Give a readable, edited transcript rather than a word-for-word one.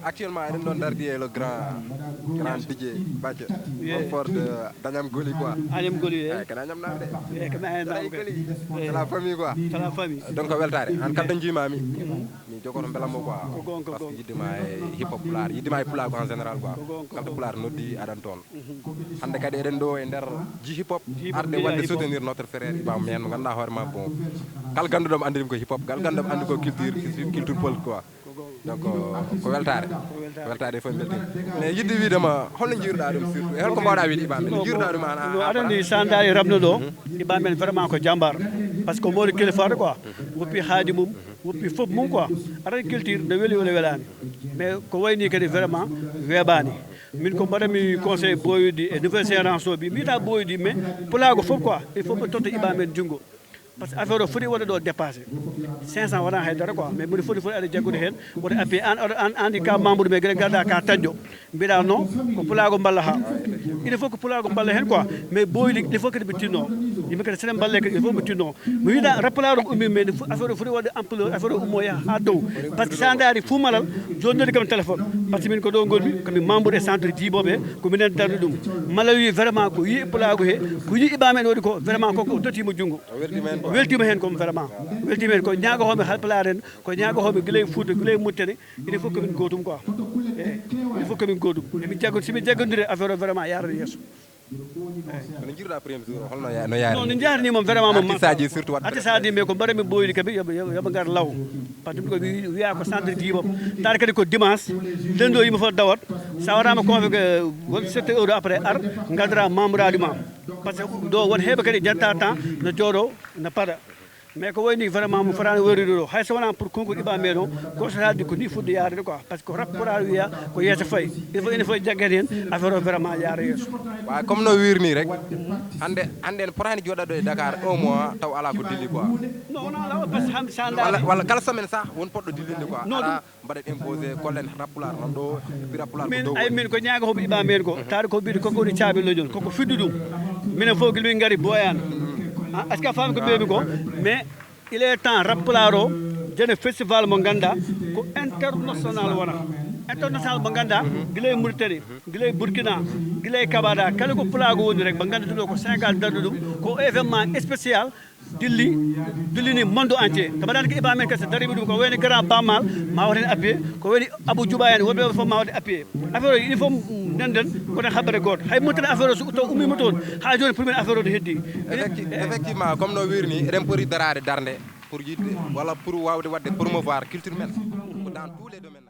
Actuellement eɗen ɗon dardi e le grand DJ Bathie on fort de Dagnam Goli quoi Agnam Goli kana ñamnaɓe de kana en Goli c'est la famille quoi c'est la famille donc weltare an kala jiimami mi jogoto belamo quoi gonga parce que yiddima e hip hop pulaar yiddima e pulaar en général quoi kala pulaar noddi aɗan toon hande kadi eɗen ɗo e nder ji hip hop arde wadde soutenir notre frère Iba men mo ganduɗa hoorema bon kala ganduɗomo andirimi ko hip hop kala ganduɗomo andi ko culture pol quoi donc ko weltare fof beltima mais yidde widema holno jiiruɗa ɗum surtout e holko mbawɗa wiide Iba men jiiruɗa ɗum no aɗa andi sandari rabno ɗo Iba men vraiment ko jambar par ce que mawɗo kilifaɗo quoi woppi haadi mum woppi fof mum quoi aɗa culture ne weeli wala welani mais ko wayni kadi vraiment weeɓani min ko mbaɗami conseil ɓoyudi e nouvelle génération o ɓi mbiyata ɓoyudi mais pulago fof quoi il faut ɓe totta Iba men junngo par ce que affaire o foti waɗa ɗo dépassé 500 wona haydara quoi mais mbiɗa foti aɗa jaggude heen woto appui an andi ka membre mais gueɗe garda ka taƴƴo mbiɗa non ko pulago mballa ha il faut que pulago mballa heen quoi mais boyli il faut kadi ɓe tinno yimɓe kadi sene mballe kadi il faut ɓe tinno mi wiɗa rappelaro ko ummi mais affaire o foti waɗde ampleur affaire o ummo yaha ha dow par ce que sa daari fou malal joni noddi kam téléphone par ce que min ko ɗo gonmi komi membre e centre jiboɓe ko minen darde ɗum mala wi vraiment ko yi pulago he ko yi Iba men waɗi ko vraiment koko o tottimo junngo weltima hen comme vraiment weltima hen ko ñagotoɓe halpulaar en ko ñagotoɓe guilay Fouta guilay Mauritanie il faut komin gotum quoi il faut komin gotum somin jaggodire affaire o vraiment yarata yesso no jiiruɗa premier jour holno no yaari non no jarni moom vraiment moom artiste surtout wat artiste mais ko mbaɗami ɓoyde kadi yoɓe gar law par ce que ko wiya ko centre jiibom tare kadi ko dimanche lundi o yimɓe fof dawat sa waɗama convoqué won 7 heures après ar gadara membre aji ma par ce que ɗo won heeɓe kadi jetta temps no jooɗo no paɗa mais ko wayni vraiment mo fotani woride ɗo hay so wona pour concours Iba men o goto haalde ko ni fudde yarude quoi par ce que rap pora wiya ko yeeso fayi il faut ene fof jaggen hen affaire o vraiment yaara yeeso wa comme no wirni rek hande en potani joɗaɗo e Dakar 1 mois taw ala ko dilli quoi non wona lawa par ce que sanda walla kala semaine sax won poɗɗo dillinde quoi ara mbaɗen imposé kollen rappulaar non ɗo epi rappulaar ko dow ay min ko ñagotoɓe Iba men ko taade ko ɓiɗe koko woni caabello joni koko fiddu ɗum minen fof guila min gaari boyano est ce que a faami ko mbiyami ko mais il est temps rappelare o jene festival mo ganduɗa ko international wona international mo ganduɗa guilay Mauritanie guilay Burkina guilay Kabada kala ko pulago woni rek mo ganduɗa ɗo ko Sénégal darde ɗum ko événement spécial dillini monde entier to mbaɗani ko Iba men kadi so darimi ɗum ko wayni grand bammal ma waten appuyé ko wayni Abou Djouba en woɓɓe fof ma wadde appuyé affaire o il faut nenden koten haɓere goto hay montani affaire o so taw ummima toon ha joni pour min affaire o to heddi effectivement comme no wirni eɗen poti darade darde pour yidde walla pour wawde wadde promouvoir culture men ko dans tous les domaines